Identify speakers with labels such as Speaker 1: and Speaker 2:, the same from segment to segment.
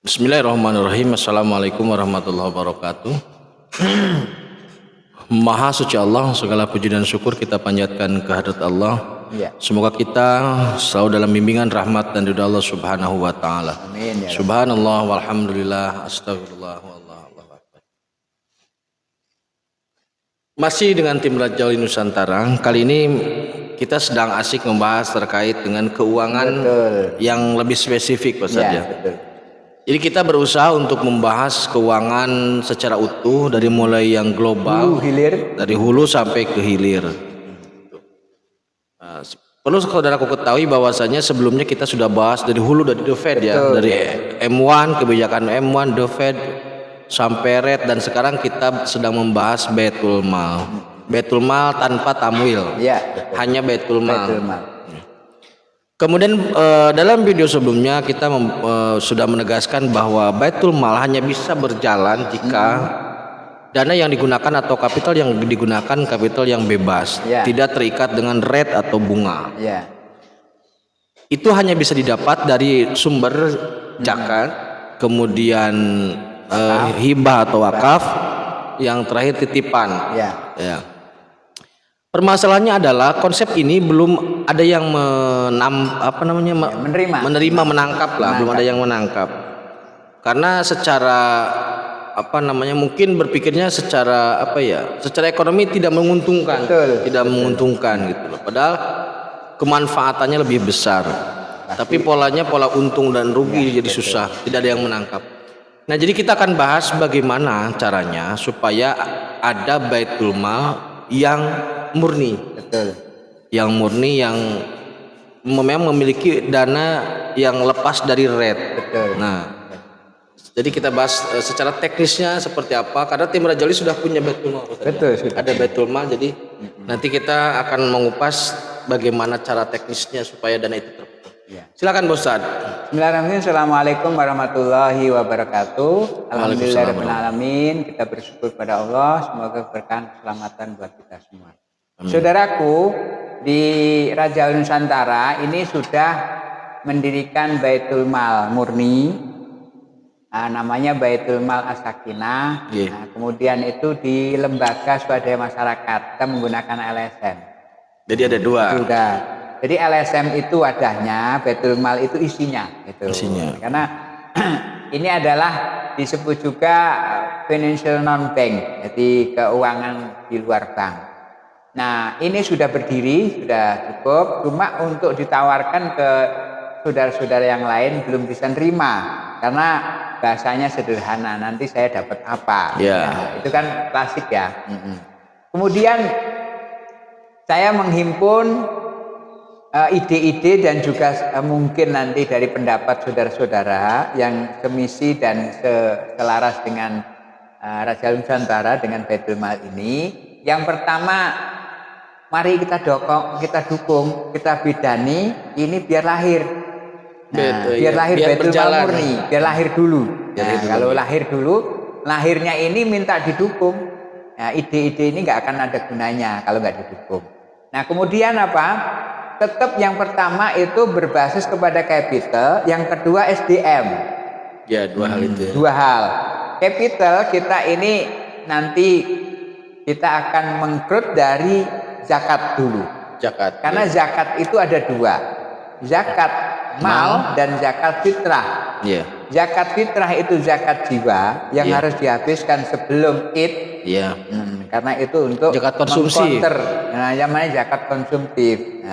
Speaker 1: Bismillahirrahmanirrahim. Assalamualaikum warahmatullahi wabarakatuh. Maha suci Allah, segala puji dan syukur kita panjatkan kehadirat Allah.
Speaker 2: Ya.
Speaker 1: Semoga kita selalu dalam bimbingan rahmat dan ridha Allah Subhanahu wa taala.
Speaker 2: Amin ya Rabb.
Speaker 1: Subhanallah walhamdulillah astagfirullah wallahu akbar. Masih dengan tim Rajali Nusantara. Kali ini kita sedang asik membahas terkait dengan keuangan yang lebih spesifik, Pak Ustadz ya.
Speaker 2: Betul.
Speaker 1: Jadi kita berusaha untuk membahas keuangan secara utuh dari mulai yang global, dari hulu sampai ke hilir. Nah, perlu saudaraku ketahui bahwasanya sebelumnya kita sudah bahas dari hulu, dari The Fed ya, dari M1, kebijakan M1, The Fed sampai Red, dan sekarang kita sedang membahas Baitul Mal. Baitul Mal tanpa tamwil, hanya Baitul Mal. Kemudian dalam video sebelumnya kita sudah menegaskan bahwa Baitul Mal hanya bisa berjalan jika dana yang digunakan atau kapital yang digunakan kapital yang bebas, tidak terikat dengan rate atau bunga. Itu hanya bisa didapat dari sumber zakat, kemudian hibah atau wakaf, yang terakhir titipan. Permasalahannya adalah konsep ini belum ada yang menerima, menangkap lah, belum ada yang menangkap. Karena secara mungkin berpikirnya secara secara ekonomi tidak menguntungkan, menguntungkan gitu loh. Padahal kemanfaatannya lebih besar. Tapi polanya pola untung dan rugi jadi susah, tidak ada yang menangkap. Nah, jadi kita akan bahas bagaimana caranya supaya ada Baitul Mal yang murni, yang memang memiliki dana yang lepas dari rate. Nah, jadi kita bahas secara teknisnya seperti apa, karena tim Rajali sudah punya Baitul Mal. Ada Baitul Mal, jadi nanti kita akan mengupas bagaimana cara teknisnya supaya dana itu terpenuhi. Silakan Pak Ustaz.
Speaker 2: Bismillahirrahmanirrahim. Assalamualaikum warahmatullahi wabarakatuh. Alhamdulillahirrahmanirrahim. Kita bersyukur pada Allah, semoga berkah keselamatan buat kita semua. Saudaraku, di Raja Nusantara ini sudah mendirikan Baitul Mal murni, namanya Baitul Mal As-Sakinah. Kemudian itu di lembaga swadaya masyarakat, kita menggunakan LSM.
Speaker 1: Jadi ada dua.
Speaker 2: Sudah. Jadi LSM itu wadahnya, Baitul Mal itu isinya. Karena ini adalah disebut juga financial non-bank, jadi keuangan di luar bank. Nah, ini sudah berdiri, sudah cukup. Cuma untuk ditawarkan ke saudara-saudara yang lain belum bisa nerima, karena bahasanya sederhana. Nanti saya dapat apa? Nah, itu kan klasik ya. Kemudian saya menghimpun ide-ide dan juga mungkin nanti dari pendapat saudara-saudara yang semisi dan selaras dengan Raja Nusantara dengan Baitul Mal ini. Yang pertama, mari kita dukung, kita bidani ini biar lahir. Biar lahir Baitul Mal murni, biar lahir dulu. Kalau lahir dulu, lahirnya ini minta didukung. Nah, ide-ide ini nggak akan ada gunanya kalau nggak didukung. Nah, kemudian apa? Tetap yang pertama itu berbasis kepada capital, yang kedua SDM.
Speaker 1: Dua hal itu.
Speaker 2: Dua hal. Capital kita ini nanti kita akan mengkrut dari zakat dulu. Karena zakat itu ada dua. Zakat mal dan zakat fitrah. Zakat fitrah itu zakat jiwa yang harus dihabiskan sebelum Id. Karena itu untuk
Speaker 1: zakat konsumsi.
Speaker 2: Nah, namanya zakat konsumtif.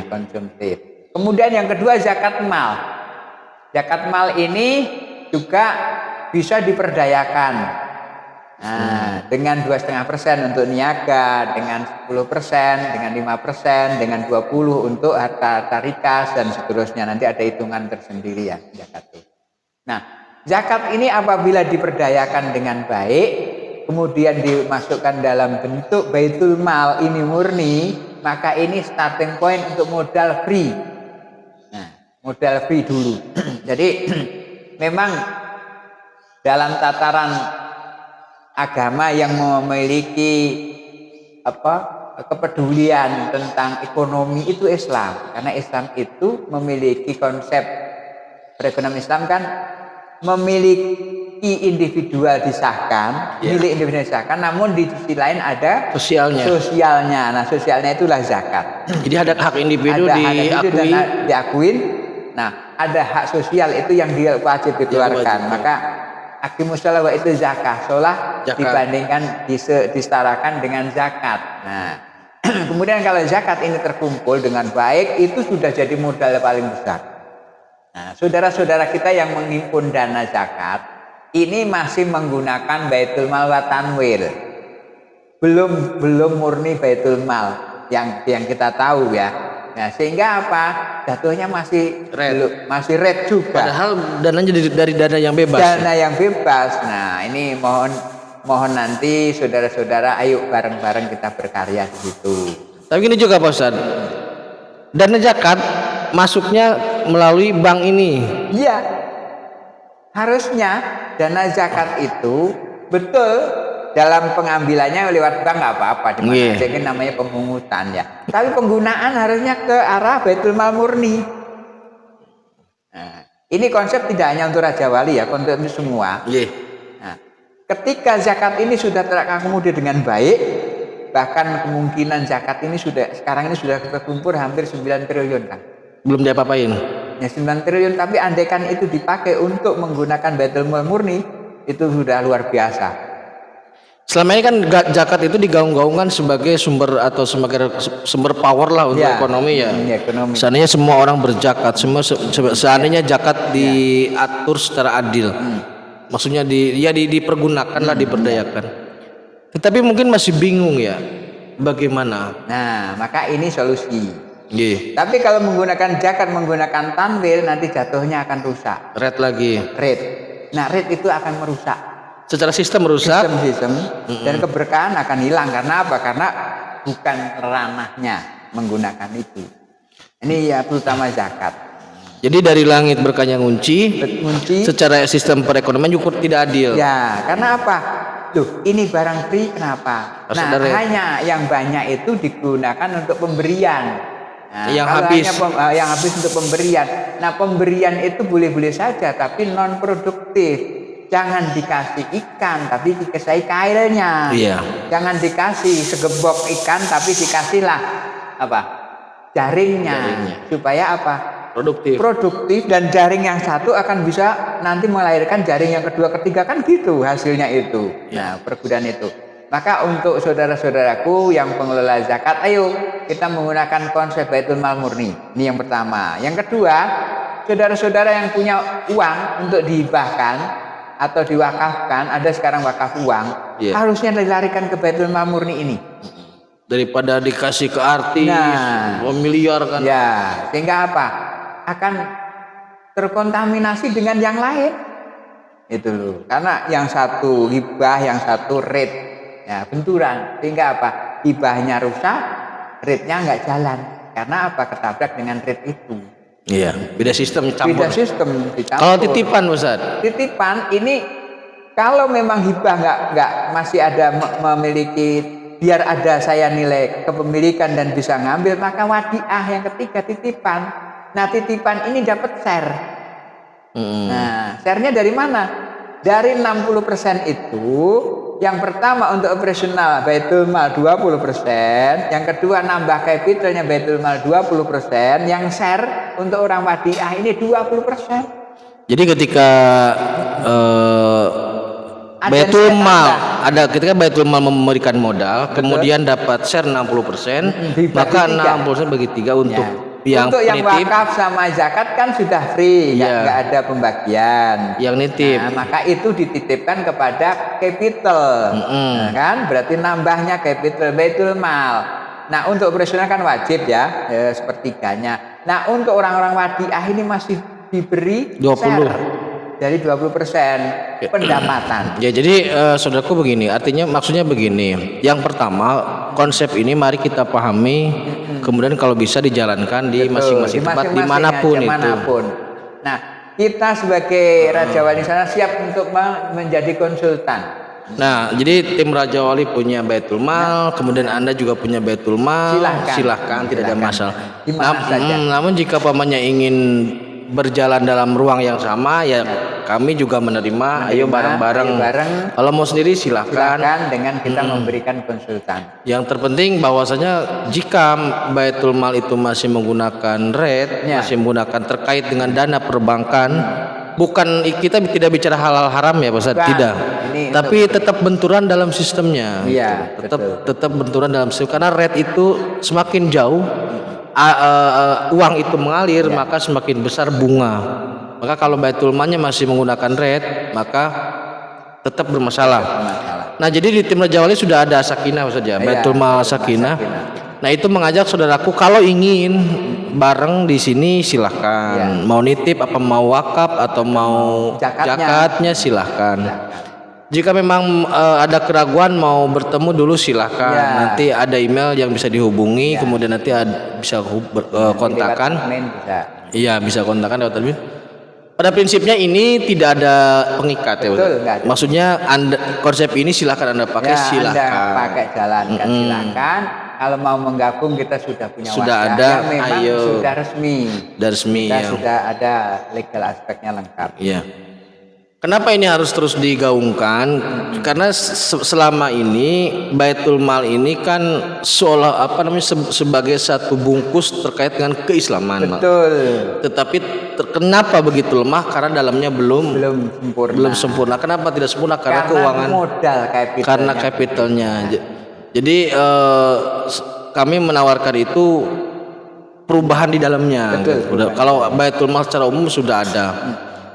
Speaker 2: Konsumtif. Kemudian yang kedua zakat mal. Zakat mal ini juga bisa diperdayakan. Nah, dengan 2,5% untuk niaga, dengan 10%, dengan 5%, dengan 20% untuk harta rikas dan seterusnya. Nanti ada hitungan tersendiri ya zakat itu. Nah, zakat ini apabila diperdayakan dengan baik, kemudian dimasukkan dalam bentuk Baitul Mal ini murni, maka ini starting point untuk modal free. Nah, modal free dulu. Jadi memang dalam tataran agama yang memiliki kepedulian tentang ekonomi itu Islam, karena Islam itu memiliki konsep perekonomian Islam kan memiliki individual disahkan, milik individual disahkan, namun di sisi lain ada sosialnya. Nah, sosialnya itulah zakat.
Speaker 1: Jadi ada hak individu
Speaker 2: ada hak individu
Speaker 1: diakui.
Speaker 2: dan diakuin. Nah, ada hak sosial itu yang wajib dikeluarkan. Maka aqimus shalah wa itu zakah. Sholah dibandingkan disetarakan dengan zakat. Nah, kemudian kalau zakat ini terkumpul dengan baik, itu sudah jadi modal paling besar. Nah, saudara-saudara kita yang menghimpun dana zakat ini masih menggunakan baitul mal wa tanwil. Belum murni baitul mal yang kita tahu ya. Nah, sehingga apa? Jatuhnya masih red juga.
Speaker 1: Padahal dananya dari dana yang bebas.
Speaker 2: Dana yang bebas. Nah, ini mohon nanti saudara-saudara ayo bareng-bareng kita berkarya di situ.
Speaker 1: Tapi gini juga Pak Ustadz, dana zakat masuknya melalui bank ini.
Speaker 2: Iya, harusnya dana zakat itu betul dalam pengambilannya lewat bank nggak apa-apa, dimana aja kan namanya pemungutan ya. Tapi penggunaan harusnya ke arah baitul mal murni. Nah, ini konsep tidak hanya untuk Raja Wali ya, konsep itu semua. Nah, ketika zakat ini sudah terakomodir dengan baik, bahkan kemungkinan zakat ini sekarang ini sudah terkumpul hampir 9 triliun kan.
Speaker 1: Belum diapa-apain.
Speaker 2: Ya 9 triliun, tapi andaikan itu dipakai untuk menggunakan baitul mal murni, itu sudah luar biasa.
Speaker 1: Selama ini kan zakat itu digaung-gaungkan sebagai sumber power lah untuk ekonomi ya.
Speaker 2: Ekonomi.
Speaker 1: Seandainya semua orang berzakat, seandainya zakat diatur secara adil. Maksudnya dipergunakan lah, diberdayakan. Tetapi mungkin masih bingung ya bagaimana.
Speaker 2: Nah, maka ini solusi. Tapi kalau menggunakan zakat menggunakan tanwil nanti jatuhnya akan rusak. Rate. Nah, rate itu akan merusak.
Speaker 1: Secara sistem merusak.
Speaker 2: Sistem. Dan keberkahan akan hilang karena apa? Karena bukan ranahnya menggunakan itu. Ini ya terutama zakat.
Speaker 1: Jadi dari langit berkahnya ngunci. Secara sistem perekonomian juga tidak adil.
Speaker 2: Ya, karena apa? Loh, ini barang free kenapa? Nah, hanya yang banyak itu digunakan untuk pemberian. Nah, yang habis untuk pemberian. Nah, pemberian itu boleh-boleh saja tapi non produktif. Jangan dikasih ikan tapi dikasih kailnya. Jangan dikasih segebok ikan tapi dikasihlah apa? Jaringnya. Supaya apa? Produktif dan jaring yang satu akan bisa nanti melahirkan jaring yang kedua, ketiga, kan gitu hasilnya itu. Nah, pergudaan itu. Maka untuk saudara-saudaraku yang pengelola zakat, ayo kita menggunakan konsep baitul mal murni. Ini yang pertama. Yang kedua, saudara-saudara yang punya uang untuk dihibahkan atau diwakafkan, ada sekarang wakaf uang, harusnya dilarikan ke baitul mal murni ini.
Speaker 1: Daripada dikasih ke artis, miliar kan.
Speaker 2: Ya, sehingga apa? Akan terkontaminasi dengan yang lain. Itu loh. Karena yang satu hibah, yang satu rate. Ya, benturan. Sehingga apa? Hibahnya rusak, rate-nya nggak jalan. Karena apa? Ketabrak dengan rate itu.
Speaker 1: Iya, beda sistem campur.
Speaker 2: Beda sistem dicampur.
Speaker 1: Kalau titipan Ustaz?
Speaker 2: Titipan ini kalau memang hibah nggak masih ada memiliki, biar ada saya nilai kepemilikan dan bisa ngambil, maka wadiah yang ketiga titipan. Nah, titipan ini dapat share. Nah, share-nya dari mana? Dari 60% itu, yang pertama untuk operasional baitul mal 20%, yang kedua nambah capitalnya baitul mal 20%, yang share untuk orang wadiah ini 20%.
Speaker 1: Jadi ketika baitul mal ketika baitul mal memberikan modal, kemudian dapat share 60%, maka 60% bagi 3 untuk yang
Speaker 2: wakaf sama zakat kan sudah free, nggak ada pembagian.
Speaker 1: Yang nitip.
Speaker 2: Nah, maka itu dititipkan kepada capital, nah, kan? Berarti nambahnya capital baitul mal. Nah, untuk operasional kan wajib ya, sepertiganya. Nah, untuk orang-orang wadiah ini masih diberi
Speaker 1: 20.
Speaker 2: share dari 20% pendapatan.
Speaker 1: Ya, jadi saudaraku begini, artinya maksudnya begini. Yang pertama, konsep ini mari kita pahami, kemudian kalau bisa dijalankan di masing-masing tempat dimanapun itu.
Speaker 2: Nah, kita sebagai Raja Wali sana siap untuk menjadi konsultan.
Speaker 1: Nah, jadi tim Raja Wali punya baitul mal, kemudian Anda juga punya baitul mal. Silahkan, tidak ada masalah. Namun jika pamannya ingin berjalan dalam ruang yang sama, ya kami juga menerima. Ayo bareng-bareng. Kalau mau sendiri silahkan
Speaker 2: dengan kita memberikan konsultan.
Speaker 1: Yang terpenting bahwasanya jika Baitul Mal itu masih menggunakan RED, masih menggunakan terkait dengan dana perbankan, bukan kita tidak bicara halal haram ya Pak Ustadz, tidak. Tapi tetap benturan dalam sistemnya.
Speaker 2: Iya,
Speaker 1: tetap benturan dalam sistem, karena RED itu semakin jauh uang itu mengalir, maka semakin besar bunga. Maka kalau Baitul Malnya masih menggunakan RED, maka tetap bermasalah. Nah, jadi di tim Raja Wali sudah ada Sakinah Ustaz ya, Baitul Mal Sakinah. Nah, itu mengajak saudaraku kalau ingin bareng di sini silahkan. Mau nitip apa mau wakaf atau mau zakatnya silahkan. Jika memang ada keraguan mau bertemu dulu silahkan. Nanti ada email yang bisa dihubungi, kemudian nanti bisa kontakan. Iya, bisa kontakan lewat admin. Pada prinsipnya ini tidak ada pengikat ya. Maksudnya konsep ini silahkan Anda pakai, silahkan.
Speaker 2: Anda pakai jalankan silahkan. Kalau mau menggabung kita sudah punya
Speaker 1: ada,
Speaker 2: memang sudah resmi. Sudah ada legal aspeknya lengkap.
Speaker 1: Iya. Kenapa ini harus terus digaungkan? Karena selama ini Baitul Mal ini kan seolah sebagai satu bungkus terkait dengan keislaman.
Speaker 2: Betul.
Speaker 1: Tetapi kenapa begitu lemah? Karena dalamnya belum sempurna. Kenapa tidak sempurna? Karena keuangan,
Speaker 2: modal kapitalnya.
Speaker 1: Karena kapitalnya. Jadi kami menawarkan itu perubahan di dalamnya.
Speaker 2: Betul.
Speaker 1: Kalau Baitul Mal secara umum sudah ada.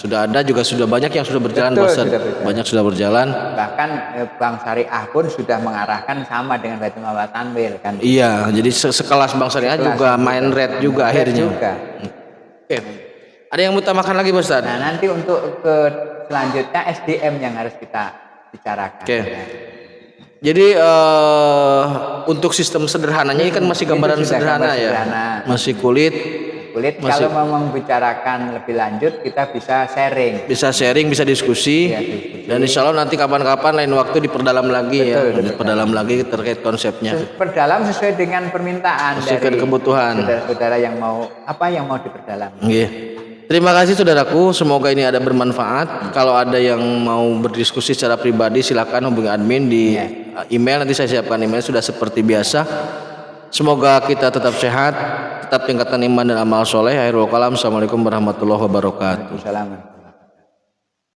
Speaker 1: Juga sudah banyak yang sudah berjalan. Banyak sudah berjalan.
Speaker 2: Bahkan Bank Syariah pun sudah mengarahkan sama dengan Baitul Mal Tanwir kan.
Speaker 1: Iya, jadi sekelas Bank Syariah juga main RED juga akhirnya. Oke. Ada yang mengutamakan lagi Pak Ustaz?
Speaker 2: Nah, nanti untuk ke selanjutnya SDM yang harus kita bicarakan.
Speaker 1: Oke. Jadi untuk sistem sederhananya ini kan masih gambaran sederhana ya. Masih kulit.
Speaker 2: Kalau mau membicarakan lebih lanjut kita bisa sharing,
Speaker 1: bisa diskusi. Dan insya Allah nanti kapan-kapan lain waktu diperdalam lagi. Diperdalam lagi terkait konsepnya.
Speaker 2: Perdalam sesuai dengan permintaan
Speaker 1: dari kebutuhan
Speaker 2: saudara-saudara yang mau diperdalam.
Speaker 1: Terima kasih saudaraku, semoga ini ada bermanfaat. Kalau ada yang mau berdiskusi secara pribadi silakan hubungi admin di email, nanti saya siapkan email sudah seperti biasa. Semoga kita tetap sehat, tetap tingkatkan iman dan amal soleh. Akhirul kalam, assalamualaikum warahmatullahi wabarakatuh.
Speaker 2: Waalaikumsalam.